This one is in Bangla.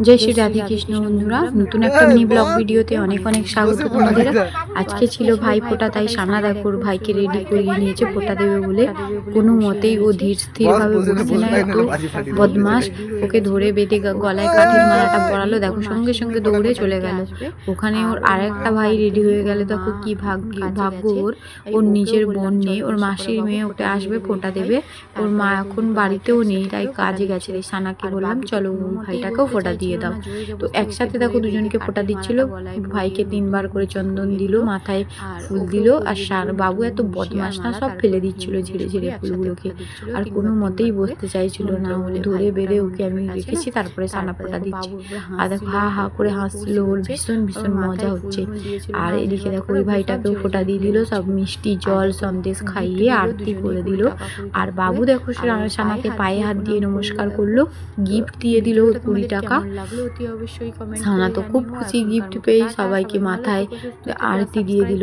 जय श्री राधे कृष्ण बंधुरा नतून एक मिनी ब्लग भिडियोते अनेक अनेक स्वागत तुम्हादेर। आज के छिलो भाई फोटा ताई साना देखो भाई के रेडी करिए निয়েছে फोटा देবে बोले कोनो मतेই ও धीर स्थिर भावे बसছে না, একটু বদমাশ। ওকে ধরে বেঁধে গলায় কাঠের মালাটা পরালো, দেখো সঙ্গে সঙ্গে দৌড়ে চলে গেল। ওখানে ওর আরেকটা ভাই রেডি হয়ে গেল, দেখো কি ভাগ্য ওর নিজের বোন নেই, ওর মাসির মেয়ে ওকে আসবে ফোটা দেবে। ওর মা এখন বাড়িতেও নেই, তাই কাজে গেছে। সানাকে বললাম চলো ভাইটাকেও ফোটা দিয়ে দাও। তো একসাথে দেখো দুজনকে ফোটা দিচ্ছিল। ভাইকে 3 বার করে চন্দন দিল, মাথায় ফুল দিল। আর বাবু এত বদমাশ না, সব ফেলে দিচ্ছিল ঝেড়ে ঝেড়ে ফুলগুলোকে, আর কোনো মতেই বসতে চাইছিল না। ধরে বেঁধে ওকে আমি রেখেছি, তারপরে সানা ফোটা দিচ্ছি। আর দেখো হা হা করে হাসলো, ওর ভীষণ ভীষণ মজা হচ্ছে। আর এদিকে দেখো ওই ভাইটাকেও ফোটা দিয়ে দিল, সব মিষ্টি জল সন্দেশ খাইয়ে আরতি করে দিল। আর বাবু দেখো সানাকে পায়ে হাত দিয়ে নমস্কার করলো, গিফট দিয়ে দিল 20 টাকা। সানা তো খুব খুশি গিফট পেয়ে, সবাইকে মাথায় আরতি দিয়ে দিল।